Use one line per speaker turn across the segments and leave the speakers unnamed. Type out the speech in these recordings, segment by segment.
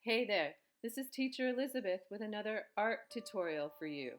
Hey there, this is Teacher Elizabeth with another art tutorial for you.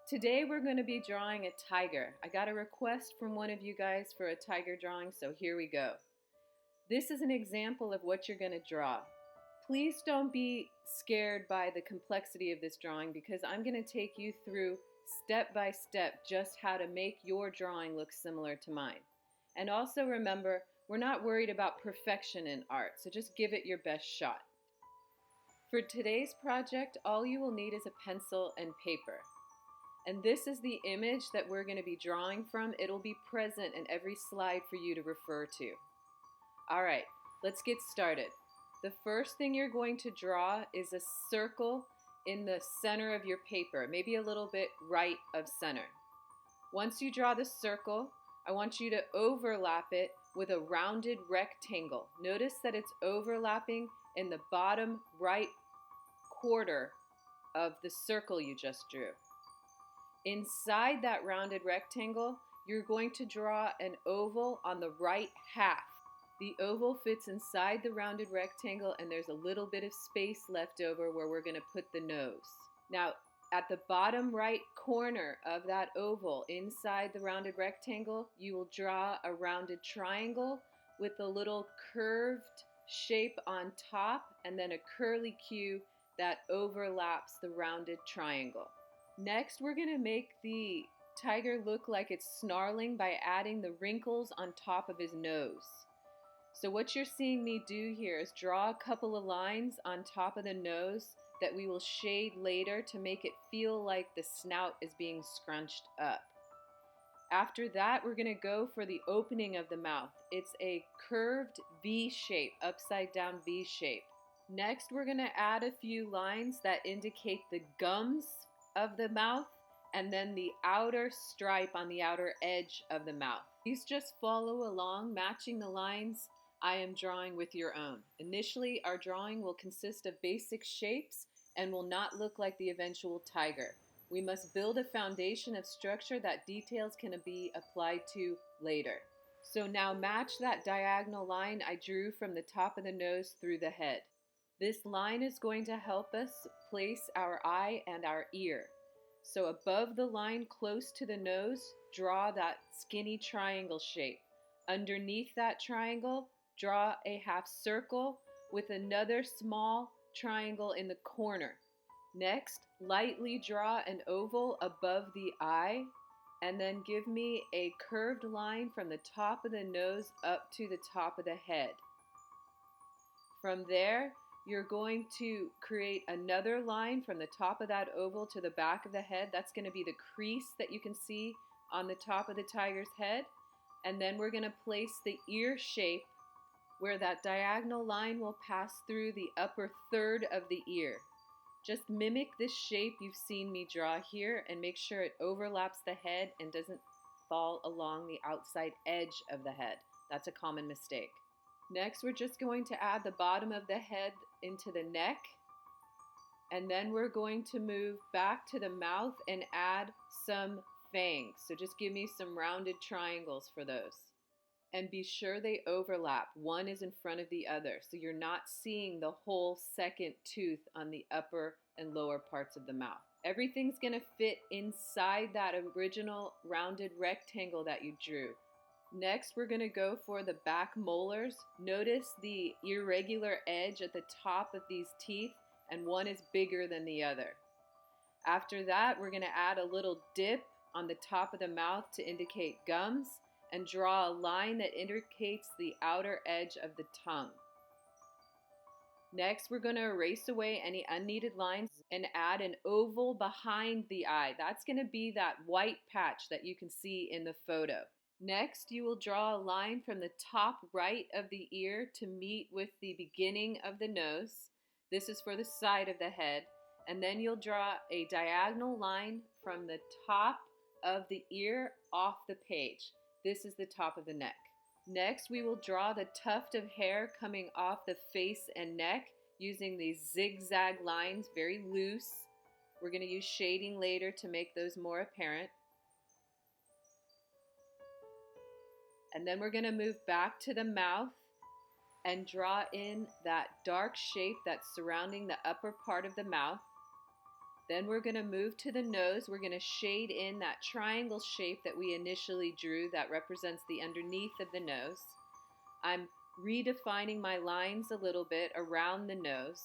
Today we're going to be drawing a tiger. I got a request from one of you guys for a tiger drawing, so here we go. This is an example of what you're going to draw. Please don't be scared by the complexity of this drawing because I'm going to take you through step by step just how to make your drawing look similar to mine. And also remember, we're not worried about perfection in art, so just give it your best shot. For today's project, all you will need is a pencil and paper. And this is the image that we're going to be drawing from. It'll be present in every slide for you to refer to. All right, let's get started. The first thing you're going to draw is a circle in the center of your paper, maybe a little bit right of center. Once you draw the circle, I want you to overlap it with a rounded rectangle. Notice that it's overlapping in the bottom right quarter of the circle you just drew. Inside that rounded rectangle, you're going to draw an oval on the right half. The oval fits inside the rounded rectangle and there's a little bit of space left over where we're going to put the nose. Now, at the bottom right corner of that oval inside the rounded rectangle, you will draw a rounded triangle with a little curved shape on top and then a curly Q that overlaps the rounded triangle. Next, we're going to make the tiger look like it's snarling by adding the wrinkles on top of his nose. So what you're seeing me do here is draw a couple of lines on top of the nose that we will shade later to make it feel like the snout is being scrunched up. After that, we're going to go for the opening of the mouth. It's a curved V shape, upside down V shape. Next, we're going to add a few lines that indicate the gums of the mouth and then the outer stripe on the outer edge of the mouth. Please just follow along, matching the lines I am drawing with your own. Initially, our drawing will consist of basic shapes and will not look like the eventual tiger. We must build a foundation of structure that details can be applied to later. So now match that diagonal line I drew from the top of the nose through the head. This line is going to help us place our eye and our ear. So above the line close to the nose, draw that skinny triangle shape. Underneath that triangle, draw a half circle with another small triangle in the corner. Next, lightly draw an oval above the eye and then give me a curved line from the top of the nose up to the top of the head. From there, you're going to create another line from the top of that oval to the back of the head. That's going to be the crease that you can see on the top of the tiger's head. And then we're going to place the ear shape where that diagonal line will pass through the upper third of the ear. Just mimic this shape you've seen me draw here and make sure it overlaps the head and doesn't fall along the outside edge of the head. That's a common mistake. Next, we're just going to add the bottom of the head into the neck. And then we're going to move back to the mouth and add some fangs. So just give me some rounded triangles for those. And be sure they overlap. One is in front of the other. So you're not seeing the whole second tooth on the upper and lower parts of the mouth. Everything's going to fit inside that original rounded rectangle that you drew. Next, we're going to go for the back molars. Notice the irregular edge at the top of these teeth, and one is bigger than the other. After that, we're going to add a little dip on the top of the mouth to indicate gums, and draw a line that indicates the outer edge of the tongue. Next, we're going to erase away any unneeded lines and add an oval behind the eye. That's going to be that white patch that you can see in the photo. Next, you will draw a line from the top right of the ear to meet with the beginning of the nose. This is for the side of the head. And then you'll draw a diagonal line from the top of the ear off the page. This is the top of the neck. Next, we will draw the tuft of hair coming off the face and neck using these zigzag lines, very loose. We're going to use shading later to make those more apparent. And then we're going to move back to the mouth and draw in that dark shape that's surrounding the upper part of the mouth. Then we're going to move to the nose. We're going to shade in that triangle shape that we initially drew that represents the underneath of the nose. I'm redefining my lines a little bit around the nose.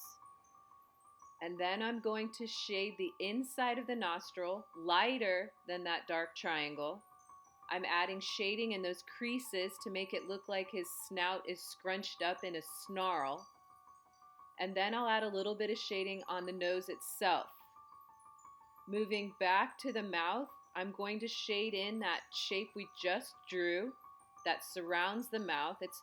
And then I'm going to shade the inside of the nostril lighter than that dark triangle. I'm adding shading in those creases to make it look like his snout is scrunched up in a snarl. And then I'll add a little bit of shading on the nose itself. Moving back to the mouth, I'm going to shade in that shape we just drew that surrounds the mouth. It's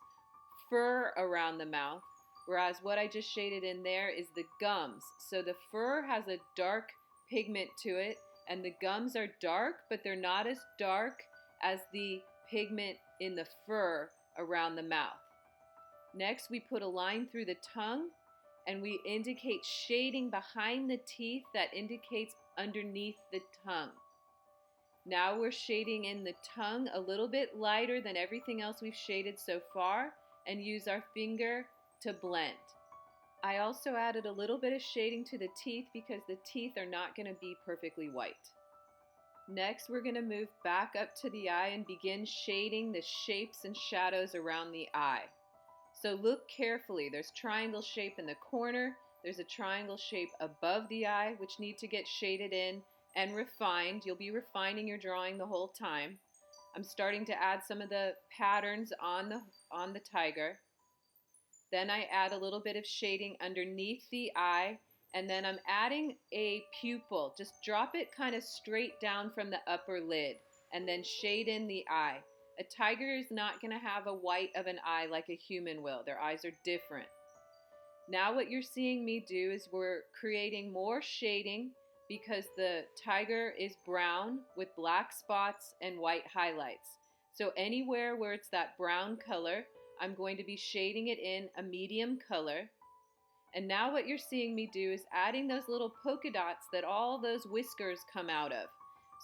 fur around the mouth, whereas what I just shaded in there is the gums. So the fur has a dark pigment to it, and the gums are dark, but they're not as dark as the pigment in the fur around the mouth. Next, we put a line through the tongue, and we indicate shading behind the teeth that indicates underneath the tongue. Now we're shading in the tongue a little bit lighter than everything else we've shaded so far, and use our finger to blend. I also added a little bit of shading to the teeth because the teeth are not going to be perfectly white. Next, we're going to move back up to the eye and begin shading the shapes and shadows around the eye. So look carefully. There's triangle shape in the corner. There's a triangle shape above the eye, which need to get shaded in and refined. You'll be refining your drawing the whole time. I'm starting to add some of the patterns on the tiger. Then I add a little bit of shading underneath the eye, and then I'm adding a pupil. Just drop it kind of straight down from the upper lid, and then shade in the eye. A tiger is not going to have a white of an eye like a human will. Their eyes are different. Now what you're seeing me do is we're creating more shading because the tiger is brown with black spots and white highlights. So anywhere where it's that brown color, I'm going to be shading it in a medium color. And now what you're seeing me do is adding those little polka dots that all those whiskers come out of.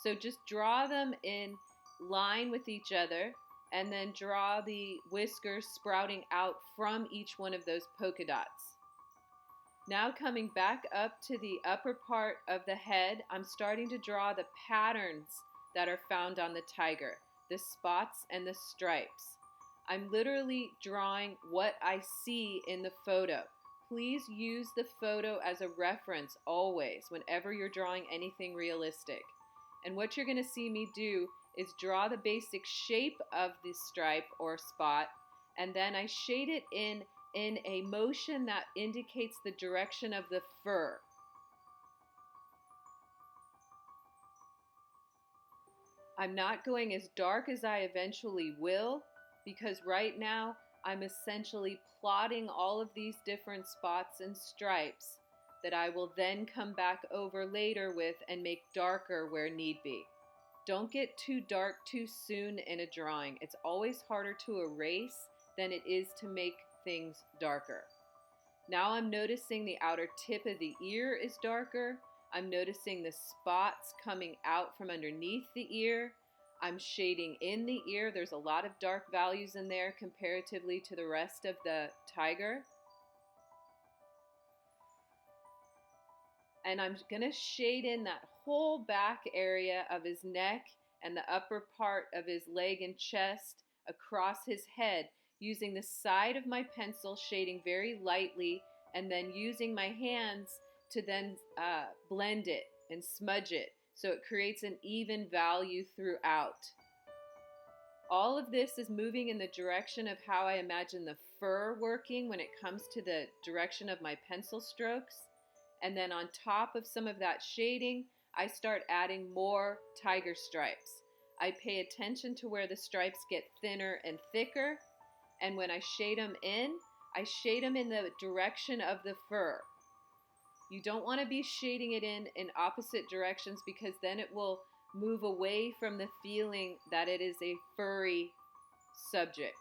So just draw them in line with each other, and then draw the whiskers sprouting out from each one of those polka dots. Now coming back up to the upper part of the head, I'm starting to draw the patterns that are found on the tiger, the spots and the stripes. I'm literally drawing what I see in the photo. Please use the photo as a reference always, whenever you're drawing anything realistic. And what you're going to see me do is draw the basic shape of the stripe or spot, and then I shade it in a motion that indicates the direction of the fur. I'm not going as dark as I eventually will, because right now I'm essentially plotting all of these different spots and stripes that I will then come back over later with and make darker where need be. Don't get too dark too soon in a drawing. It's always harder to erase than it is to make things darker. Now I'm noticing the outer tip of the ear is darker. I'm noticing the spots coming out from underneath the ear. I'm shading in the ear. There's a lot of dark values in there comparatively to the rest of the tiger. And I'm going to shade in that whole back area of his neck and the upper part of his leg and chest across his head, using the side of my pencil, shading very lightly, and then using my hands to then blend it and smudge it so it creates an even value throughout. All of this is moving in the direction of how I imagine the fur working when it comes to the direction of my pencil strokes. And then on top of some of that shading, I start adding more tiger stripes. I pay attention to where the stripes get thinner and thicker, and when I shade them in the direction of the fur. You don't want to be shading it in opposite directions, because then it will move away from the feeling that it is a furry subject.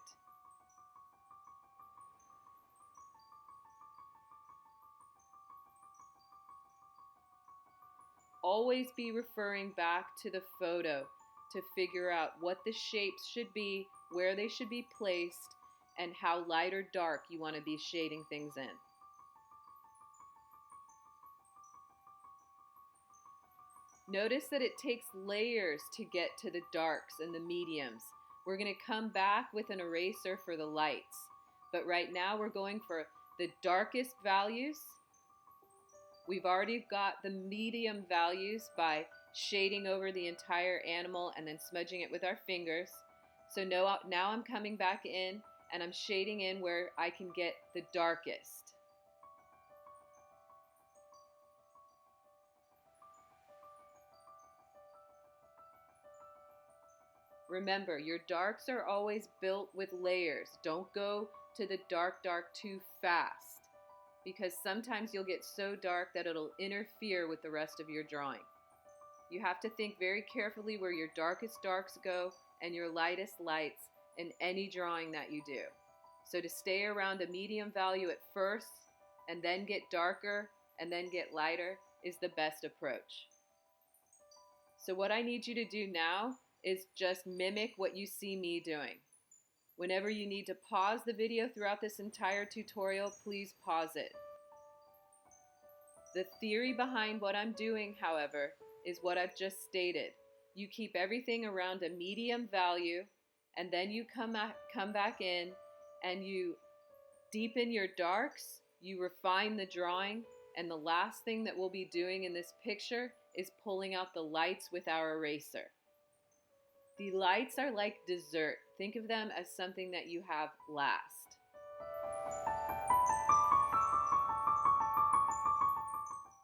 Always be referring back to the photo to figure out what the shapes should be, where they should be placed, and how light or dark you want to be shading things in. Notice that it takes layers to get to the darks and the mediums. We're going to come back with an eraser for the lights, but right now we're going for the darkest values. We've already got the medium values by shading over the entire animal and then smudging it with our fingers. So now I'm coming back in and I'm shading in where I can get the darkest. Remember, your darks are always built with layers. Don't go to the dark too fast, because sometimes you'll get so dark that it'll interfere with the rest of your drawing. You have to think very carefully where your darkest darks go and your lightest lights in any drawing that you do. So to stay around a medium value at first and then get darker and then get lighter is the best approach. So what I need you to do now is just mimic what you see me doing. Whenever you need to pause the video throughout this entire tutorial, please pause it. The theory behind what I'm doing, however, is what I've just stated. You keep everything around a medium value, and then you come back in and you deepen your darks, you refine the drawing, and the last thing that we'll be doing in this picture is pulling out the lights with our eraser. The lights are like dessert. Think of them as something that you have last.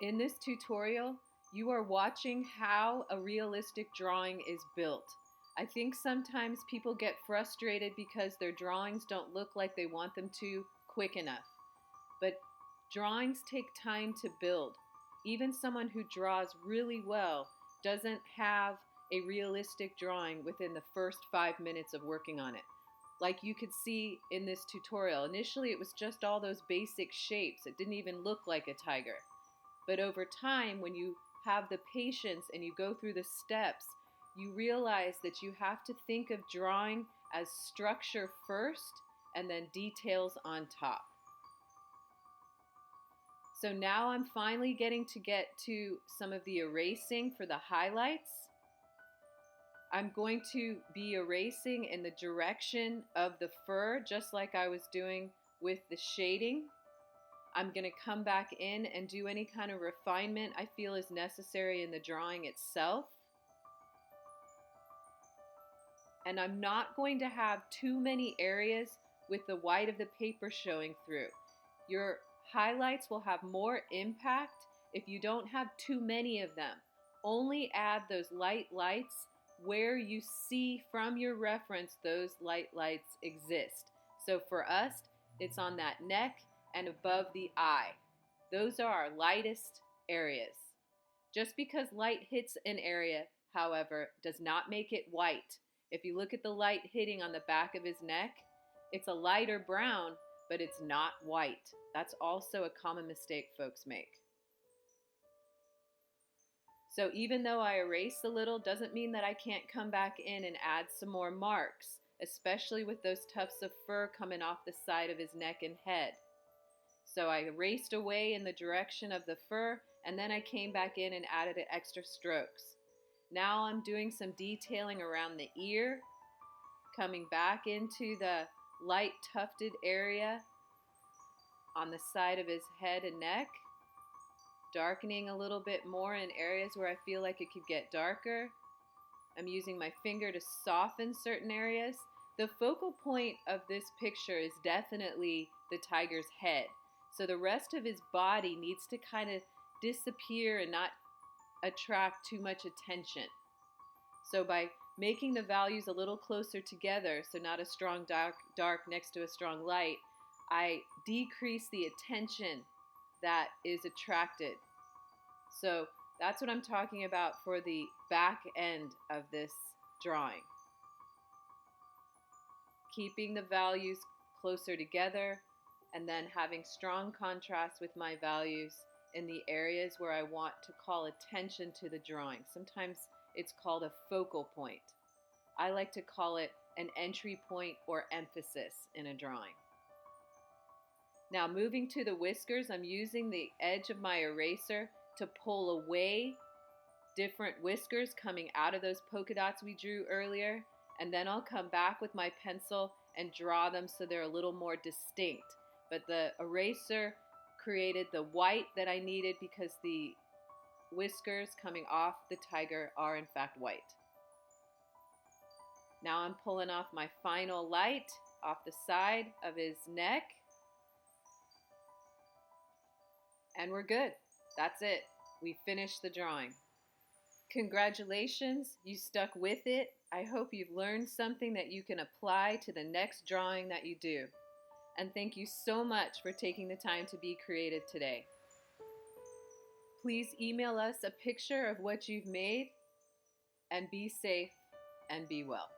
In this tutorial, you are watching how a realistic drawing is built. I think sometimes people get frustrated because their drawings don't look like they want them to quick enough. But drawings take time to build. Even someone who draws really well doesn't have a realistic drawing within the first 5 minutes of working on it. Like you could see in this tutorial, initially it was just all those basic shapes. It didn't even look like a tiger. But over time, when you have the patience and you go through the steps, you realize that you have to think of drawing as structure first and then details on top. So now I'm finally getting to some of the erasing for the highlights. I'm going to be erasing in the direction of the fur, just like I was doing with the shading. I'm going to come back in and do any kind of refinement I feel is necessary in the drawing itself. And I'm not going to have too many areas with the white of the paper showing through. Your highlights will have more impact if you don't have too many of them. Only add those light lights where you see from your reference those light lights exist. So for us, it's on that neck and above the eye. Those are our lightest areas. Just because light hits an area, however, does not make it white. If you look at the light hitting on the back of his neck, it's a lighter brown, but it's not white. That's also a common mistake folks make. So even though I erase a little, doesn't mean that I can't come back in and add some more marks, especially with those tufts of fur coming off the side of his neck and head. So I erased away in the direction of the fur, and then I came back in and added extra strokes. Now I'm doing some detailing around the ear, coming back into the light tufted area on the side of his head and neck, darkening a little bit more in areas where I feel like it could get darker. I'm using my finger to soften certain areas. The focal point of this picture is definitely the tiger's head. So the rest of his body needs to kind of disappear and not attract too much attention. So by making the values a little closer together, so not a strong dark next to a strong light, I decrease the attention that is attracted. So that's what I'm talking about for the back end of this drawing. Keeping the values closer together and then having strong contrast with my values in the areas where I want to call attention to the drawing. Sometimes it's called a focal point. I like to call it an entry point or emphasis in a drawing. Now moving to the whiskers, I'm using the edge of my eraser to pull away different whiskers coming out of those polka dots we drew earlier, and then I'll come back with my pencil and draw them so they're a little more distinct. But the eraser created the white that I needed because the whiskers coming off the tiger are in fact white. Now I'm pulling off my final light off the side of his neck. And we're good. That's it. We finished the drawing. Congratulations, you stuck with it. I hope you've learned something that you can apply to the next drawing that you do. And thank you so much for taking the time to be creative today. Please email us a picture of what you've made, and be safe and be well.